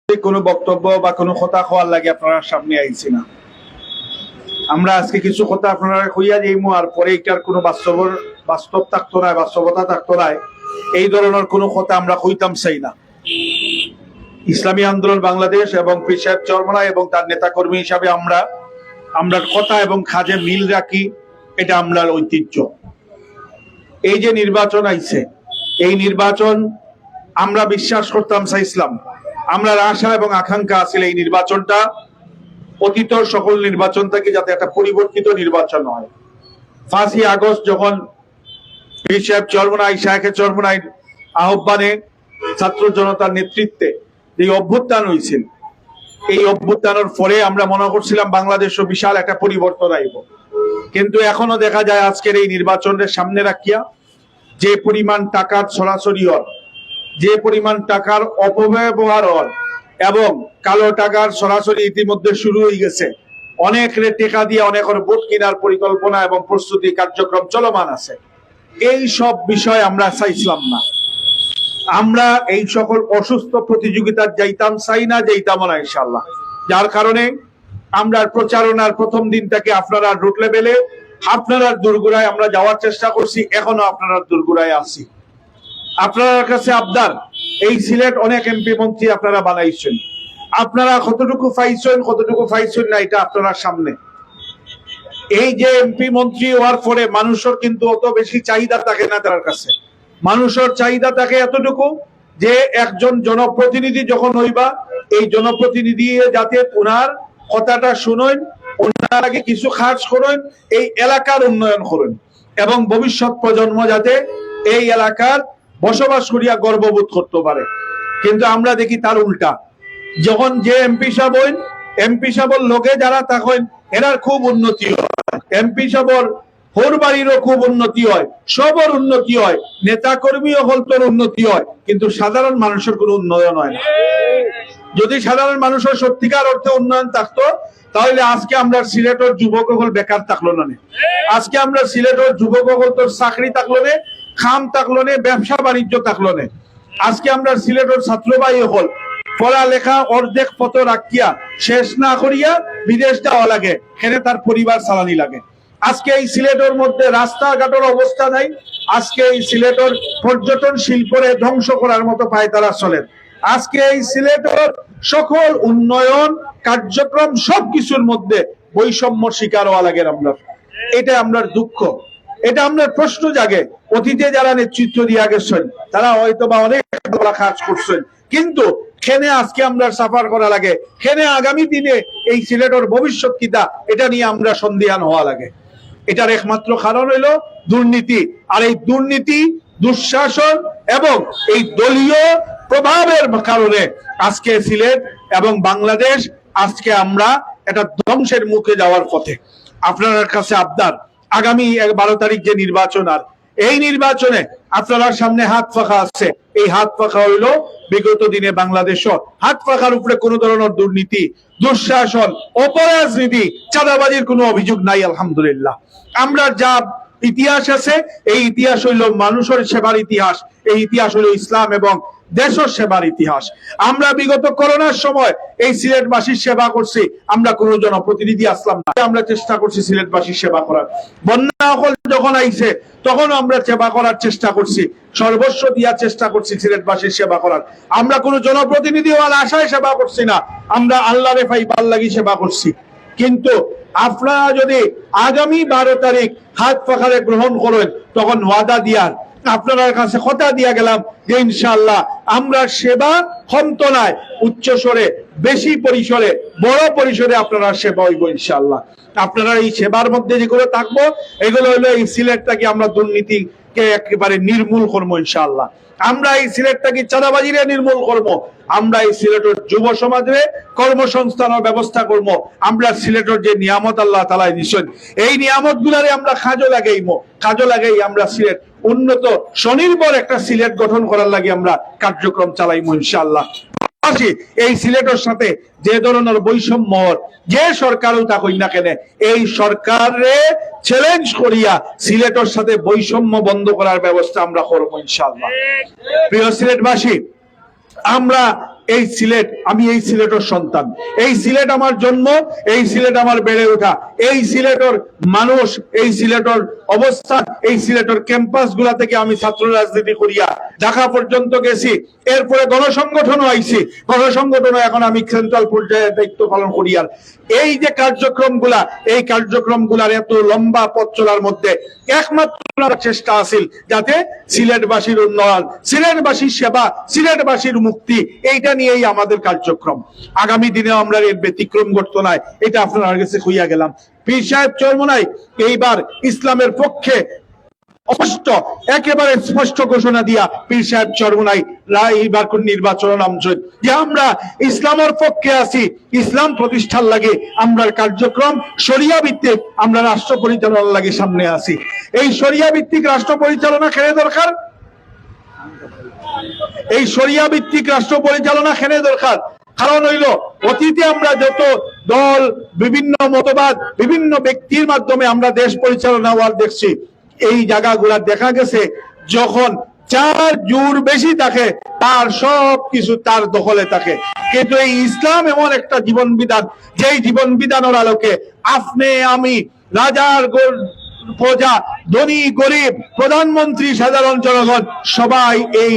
কোনো বক্তব্য বা কোনো কথা হওয়ার লাগে আপনার সামনে আইছি না। আমরা আজকে কিছু কথা আপনারা কইয়া যাইমু, আর পরে এটার কোনো বাস্তব থাকতো না, বাস্তবতা থাকতো না, এই ধরনের কোনো কথা আমরা কইতাম চাই না। ইসলামী আন্দোলন বাংলাদেশ এবং পীর সাহেব চরমনাই এবং তার নেতা কর্মী হিসাবে আমরা কথা এবং কাজে মিল রাখি, এটা আমরা ঐতিহ্য। এই যে নির্বাচন আইছে, এই নির্বাচন আমরা বিশ্বাস করতাম চাইছিলাম, আমরা আশা এবং আকাঙ্ক্ষা আছিল এই নির্বাচনটা অতীত সকল নির্বাচন থেকে যাতে একটা পরিবর্তিত নির্বাচন হয়। 5ই আগস্ট যখন পীর সাহেব চরমনাই, শায়েখে চরমনাই আহ্বানে ছাত্র জনতার নেতৃত্বে এই অভ্যুত্থান হয়েছিল, এই অভ্যুত্থানের পরে আমরা মনে করছিলাম বাংলাদেশও বিশাল একটা পরিবর্তন আইব। কিন্তু এখনো দেখা যায় আজকের এই নির্বাচনের সামনে রাখিয়া যে পরিমাণ টাকার ছড়াছড়ি হয়, যে পরিমাণ টাকার অপব্যবহার হয় এবং কালো টাকার সরাসরি ইতিমধ্যে শুরু হয়ে গেছে, অনেক টেকা দিয়ে অনেকের ভোট কেনার পরিকল্পনা এবং প্রস্তুতি কার্যক্রম চলমান আছে। এই সব বিষয় আমরা চাইছিলাম না। আমরা এই সকল অসুস্থ প্রতিযোগিতার যাইতাম চাই না, যাইতাম না ইনশাল্লাহ। যার কারণে আমরা প্রচারণার প্রথম দিন থেকে আপনারা রুট লেভেলে, আপনারা দুর্গুড়ায় আমরা যাওয়ার চেষ্টা করছি, এখনো আপনারা দুর্গুড়ায় আছি। আপনার কাছে আবদার, এই সিলেট অনেক এমপি মন্ত্রী আপনারা বানাইছেন, আপনারা কতটুকু পাইছেন না এটা আপনারা সামনে। এই যে এমপি মন্ত্রী হওয়ার পরে মানুষের কিন্তু অত বেশি চাহিদা থাকে না তার কাছে। মানুষের চাহিদা থাকে এতটুকু যে একজন জনপ্রতিনিধি যখন হইবা, এই জনপ্রতিনিধি যাতে ওনার কথাটা শুনেন, ওনার আগে কিছু কাজ করেন, এই এলাকার উন্নয়ন করেন এবং ভবিষ্যৎ প্রজন্ম যাতে এই এলাকার বসবাস করিয়া গর্ববোধ করতে পারে। কিন্তু আমরা দেখি তার উল্টা, যখন যে এমপি সাহেবের লোকে যারা থাকেন এরার খুব উন্নতি হয়, এমপি সাহেবের হোর বাড়িরও খুব উন্নতি হয়, সবর উন্নতি হয়, নেতা কর্মী হলতর উন্নতি হয়, কিন্তু সাধারণ মানুষের কোনো উন্নয়ন হয় না। যদি সাধারণ মানুষের সত্যিকার অর্থে উন্নয়ন থাকতো তাহলে আজকে আমরা সিলেটের যুবক হল বেকার থাকলো না, আজকে আমরা সিলেটের যুবক হল তোর চাকরি থাকলো না, খাম থাকলো না, ব্যবসা বাণিজ্য থাকলো না। আজকে আমরা সিলেটের ছাত্র ভাই হল পড়ালেখা অর্ধেক পথ রাখিয়া শেষ না করিয়া বিদেশ যাওয়া লাগে, এখানে তার পরিবার চালানি লাগে। আজকে এই সিলেটের মধ্যে রাস্তাঘাটের অবস্থা নাই, আজকে এই সিলেটের পর্যটন শিল্পরে ধ্বংস করার মতো পায়তারা চলেন। আজকে এই সিলেটের সকল উন্নয়ন কার্যক্রম সবকিছুর মধ্যে বৈষম্য শিকার হওয়া লাগে আমরা। এটা আমরা দুঃখ, এটা আমরা প্রশ্ন জাগে। অতীতে যারা নেতৃত্ব দিয়া গেছেন তারা হয়তো বা অনেক কাজ করছেন, কিন্তু খেনে আজকে আমরা সাফার করা লাগে, খেনে আগামী দিনে এই সিলেটের ভবিষ্যৎ কিতা এটা নিয়ে আমরা সন্দিহান হওয়া লাগে। এটার একমাত্র কারণ হইল দুর্নীতি, আর এই দুর্নীতি, দুঃশাসন এবং এই দলীয় প্রভাবের কারণে আজকে সিলেট এবং বাংলাদেশ আজকে আমরা এটা ধ্বংসের মুখে যাওয়ার পথে। আপনার কাছে আবদার, আগামী 12 তারিখ যে নির্বাচন, আর এই নির্বাচনে আপনার সামনে হাত পাখা আছে। এই হাত পাখা হইল বিগত দিনে বাংলাদেশ, হাত পাখার উপরে কোন ধরনের দুর্নীতি, দুঃশাসন, অপরাজনীতি, চাঁদাবাজির কোনো অভিযোগ নাই আলহামদুলিল্লাহ। আমরা যা ইতিহাস আছে, এই ইতিহাস হইল মানুষের সেবার ইতিহাস, এই ইতিহাস হইল ইসলাম এবং দেশের সেবার ইতিহাস। আমরা বিগত করোনার সময় এই সিলেটবাসীর সেবা করছি, আমরা কোন জনপ্রতিনিধি আসলাম না, আমরা চেষ্টা করছি সিলেটবাসীর সেবা করার। বন্যা যখন আইছে তখন আমরা সেবা করার চেষ্টা করছি, সর্বস্ব দিয়া চেষ্টা করছি সিলেটবাসীর সেবা করার। আমরা কোন জনপ্রতিনিধি হওয়ার আশায় সেবা করছি না, আমরা আল্লাহরে পাইবার লাগি সেবা করছি। কিন্তু আপনারা যদি আগামী 12 তারিখ হাত পাখারে গ্রহণ করেন, তখন ওয়াদা দিয়ার আপনার কাছে কথা দিয়া গেলাম যে ইনশাআল্লাহ আমরা সেবা ক্ষমতায় উচ্চ স্বরে, বেশি পরিসরে, বড় পরিসরে আপনারা সেবা হইব ইনশাআল্লাহ। আপনারা এই সেবার মধ্যে যেগুলো থাকবো এগুলো হলো এই সিলেটটাকে আমরা দুর্নীতিকে একেবারে নির্মূল করবো ইনশাআল্লাহ। আমরা এই সিলেটটাকে চাঁদাবাজিরে নির্মূল করবো, আমরা এই সিলেটের যুব সমাজে কর্মসংস্থানের ব্যবস্থা করবো। আমরা সিলেটের যে নিয়ামত আল্লাহ তাআলা দিয়েছেন, এই নিয়ামত গুলারে আমরা কাজে লাগাই আমরা সিলেট উন্নত স্বনির্ভর একটা সিলেট গঠন করার লাগে আমরা কার্যক্রম চালাইবো ইনশাআল্লাহ। এই সিলেটের সাথে যে ধরনের বৈষম্য যে সরকারও তা কই না কেন, এই সরকারে চ্যালেঞ্জ করিয়া সিলেটের সাথে বৈষম্য বন্ধ করার ব্যবস্থা আমরা করবো ইনশাআল্লাহ। প্রিয় সিলেটবাসী, আমরা এই সিলেট, আমি এই সিলেটের সন্তান, এই সিলেট আমার জন্ম, এই সিলেট আমার বেড়ে ওঠা, এই সিলেটের মানুষ, এই সিলেটের অবস্থান, এই সিলেটের ক্যাম্পাস গুলা থেকে আমি ছাত্র রাজনীতি করিয়া ঢাকা পর্যন্ত গেছি, এরপরে গণসংগঠনও আইছি, গণসংগঠনও এখন আমি সেন্ট্রাল পর্যায়ে দায়িত্ব পালন করি। আর এই যে কার্যক্রমগুলা, এই কার্যক্রমগুলার এত লম্বা পথ চলার মধ্যে একমাত্র চেষ্টা আছিল যাতে সিলেটবাসীর উন্নয়ন, সিলেটবাসীর সেবা, সিলেটবাসীর মুক্তি, এইটা নিয়েই আমাদের কার্যক্রম। আগামী দিনে আমরা এর ব্যতিক্রম ঘটতো না, এটা আপনার কাছে হইয়া গেলাম। পীর সাহেব চরমোনাই এইবার ইসলামের পক্ষে স্পষ্ট, একেবারে স্পষ্ট ঘোষণা দিয়া পীর সাহেব চরমোনাই এইবার কোন নির্বাচন নামছেন যে আমরা ইসলামের পক্ষে আছি, ইসলাম প্রতিষ্ঠার লাগে আমরা কার্যক্রম শরিয়া ভিত্তিক আমরা রাষ্ট্র পরিচালনার লাগে সামনে আছি। এই শরিয়া ভিত্তিক রাষ্ট্র পরিচালনা কেন দরকার? এই শরিয়া ভিত্তিক রাষ্ট্র পরিচালনা কেন দরকার? কারণ হইল অতীতে আমরা যত দল, বিভিন্ন মতবাদ, বিভিন্ন ব্যক্তির মাধ্যমে আমরা দেশ পরিচালনা হওয়ার দেখছি, এই জায়গাগুলা দেখা গেছে যখন চার জোর বেশি থাকে তার সব কিছু তার দখলে থাকে। কিন্তু এই ইসলাম এমন একটা জীবন বিধান, যেই জীবন বিধানের আলোকে আপনি আমি, রাজার প্রজা, ধনী গরিব, প্রধানমন্ত্রী, সাধারণ জনগণ সবাই এই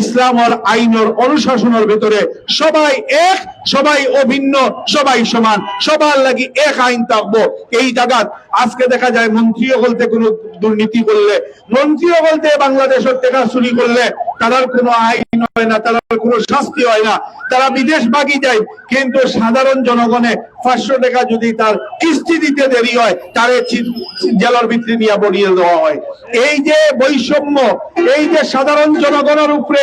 ইসলামের আইনের অনুশাসনের ভিতরে সবাই এক, সবাই অভিন্ন, সবাই সমান, সবার লাগি এক আইন থাকবো। এই জায়গা আজকে দেখা যায় মন্ত্রীও বলতে কোনো দুর্নীতি করলে, মন্ত্রীও বলতে বাংলাদেশের টাকা চুরি করলে তার কোনো আইন হয় না, তার কোনো শাস্তি হয় না, তারা বিদেশ ভাগি যায়। কিন্তু সাধারণ জনগণে 500 টাকা যদি তার কিস্তি দিতে দেরি হয়, তারে জেলার ভিতরে নিয়ে বড়িয়ে দেওয়া হয়। এই যে বৈষম্য, এই যে সাধারণ জনগণের উপরে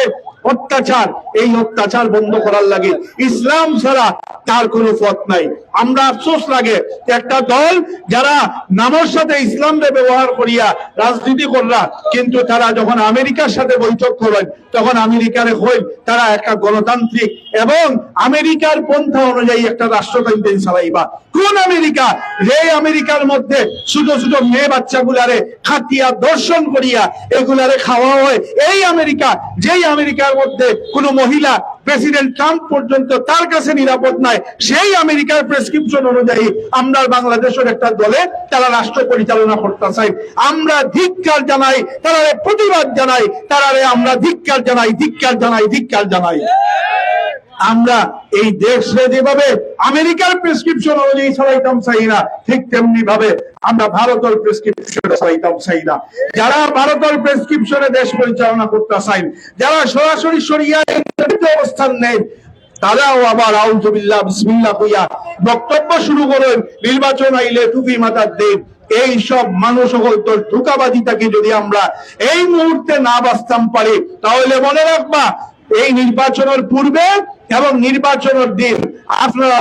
অত্যাচার, এই অত্যাচার বন্ধ করার লাগে ইসলাম ছাড়া তার কোনো পথ নাই। আমরা আফসোস লাগে একটা দল যারা নামের সাথে ইসলামকে ব্যবহার করিয়া রাজনীতি করলা, কিন্তু তারা যখন আমেরিকার সাথে বৈঠক করেন তখন আমেরিকারে হই তারা একটা গণতান্ত্রিক এবং আমেরিকার পন্থা অনুযায়ী একটা রাষ্ট্রতান্ত্রিক চালাইবা। কোন আমেরিকা? যে আমেরিকার মধ্যে ছোট ছোট মেয়ে বাচ্চাগুলারে খাটিয়া দর্শন করিয়া এগুলারে খাওয়া হয়, এই আমেরিকা, যেই আমেরিকার মধ্যে কোনো মহিলা প্রেসিডেন্ট ট্রাম্প পর্যন্ত তার কাছে নিরাপদ নাই, সেই আমেরিকার প্রেসক্রিপশন অনুযায়ী আমরা বাংলাদেশের একটা দলে তারা রাষ্ট্র পরিচালনা করতে চাই। আমরা ধিক্কার জানাই, তারা প্রতিবাদ জানাই, তারারে আমরা ধিক্কার জানাই, ধিক্কার জানাই, ধিক্কার জানাই। আমরা এই দেশে যেভাবে আমেরিকার প্রেসক্রিপশন অনুযায়ী চালাইতাম চাই না, ঠিক তেমনি ভাবে আমরা ভারতের প্রেসক্রিপশনে চালাইতাম চাই না। যারা ভারতের প্রেসক্রিপশনে দেশ পরিচালনা করতে চাই, যারা সরাসরি শরিয়া অবস্থান নেই, তারাও আবার আউযুবিল্লাহ বিসমিল্লাহ কইয়া বক্তব্য শুরু করেন, নির্বাচন আইলে টুপি মাথার দেন। এই সব মানুষ সকল তোর ধোঁকাবাজিটাকে যদি আমরা এই মুহূর্তে না বাঁচতাম পারি, তাহলে মনে রাখবা এই নির্বাচনের পূর্বে এবং নির্বাচনের দিন আপনারা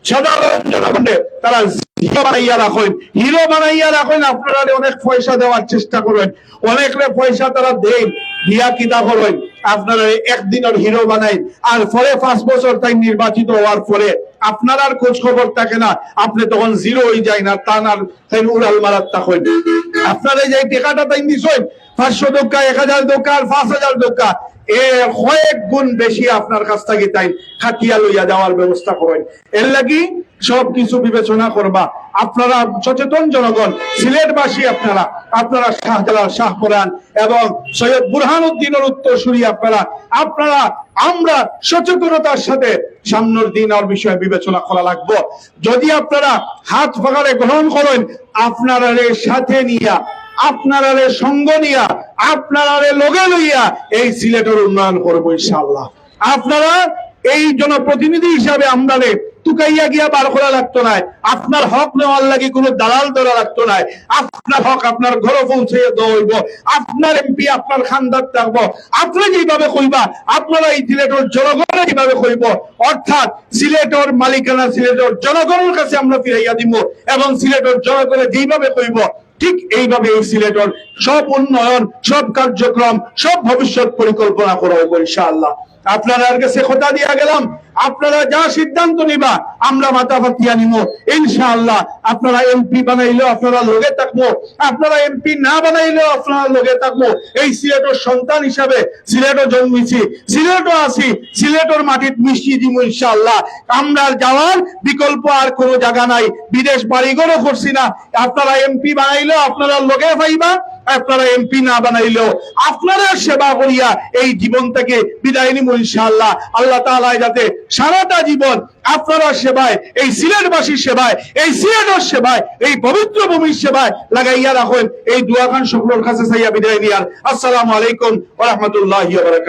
সাধারণ জনগণে তারা হিরো বানাইয়া রাখেন, হিরো বানাইয়া রাখেন। আপনারা অনেক পয়সা দেওয়ার চেষ্টা করেন, অনেক পয়সা তারা দেন, দিয়া কিতা করেন, আপনারা একদিনের হিরো বানাই, আর পরে 5 বছর তাই নির্বাচিত হওয়ার পরে আপনার আর খোঁজ খবর থাকে না, আপনি তখন জিরো হয়ে যায় না, তা না তাই উড়াল মারার থাকেন। আপনারা যে টাকাটা তাই দিচ্ছেন 500 টাকা, 1000 টাকা, 5000 টাকা, কয়েক গুণ বেশি আপনার কাছ থেকে তাই খাটিয়া লইয়া যাওয়ার ব্যবস্থা করেন। এর লাগি সবকিছু বিবেচনা করবা। আপনারা সচেতন জনগণ, সিলেটবাসী আপনারা, আপনারা শাহজালাল, শাহপরান এবং সৈয়দ বুরহানুদ্দিনের উত্তরসূরি আপনারা আমরা সচেতনতার সাথে সামনের দিন আর বিষয়ে বিবেচনা করা লাগবে। যদি আপনারা হাত ফাঁকারে গ্রহণ করেন, আপনারা সাথে নিয়া, আপনারা সঙ্গ নিয়া, আপনারা লগে লইয়া এই সিলেটের উন্নয়ন করবো ইনশাআল্লাহ। আপনারা এই জনপ্রতিনিধি হিসাবে আমরা তুকাইয়া গিয়া বার করা লাগতো না, আপনার হক নেওয়ার লাগে কোনো দালাল ধরা লাগতো না, আপনার হক আপনার ঘরে পৌঁছে দেওয়া হইব, আপনার এমপি আপনার খানদার থাকবো, আপনি যেভাবে কইবা আপনারা এই সিলেটের জনগণের যেভাবে কইব, অর্থাৎ সিলেটের মালিকানা সিলেটের জনগণের কাছে আমরা ফিরাইয়া দিব এবং সিলেটের জনগণের যেভাবে কইব ঠিক এইভাবে এই সিলেটের সব উন্নয়ন, সব কার্যক্রম, সব ভবিষ্যৎ পরিকল্পনা করা হবে ইনশাআল্লাহ। আপনার কাছে কথা দিয়া গেলাম, আপনারা যা সিদ্ধান্ত নিবা আমরা মাথা পাতিয়া নিব ইনশাআল্লাহ। আপনারা এমপি বানাইলেও আপনারা লগে থাকবো, আপনারা এমপি না বানাইলেও আপনারা লগে থাকবো। এই সিলেটের সন্তান হিসাবে সিলেটও জন্মিছি, সিলেটও আছি, সিলেটের মাটিত মিশিয়ে দিব ইনশাআল্লাহ। আমরা যাওয়ার বিকল্প আর কোনো জায়গা নাই, বিদেশ বাড়িঘরও করছি না। আপনারা এমপি বানাইলেও আপনারা লগে পাইবা, আপনারা এমপি না বানাইলেও আপনারা সেবা করিয়া এই জীবন থেকে বিদায় নিব ইনশাআল্লাহ। আল্লাহ তাআলা যাতে সারাটা জীবন আপনারা সেবায়, এই সিলেটবাসীর সেবায়, এই সিলেটের সেবায়, এই পবিত্র ভূমির সেবায় লাগাইয়া রাখেন। এই দোয়া খান সকলের কাছে চাইয়া বিদায় নিয়ার। আসসালামু আলাইকুম ওয়া রাহমাতুল্লাহি ওয়া বারাকাতুহু।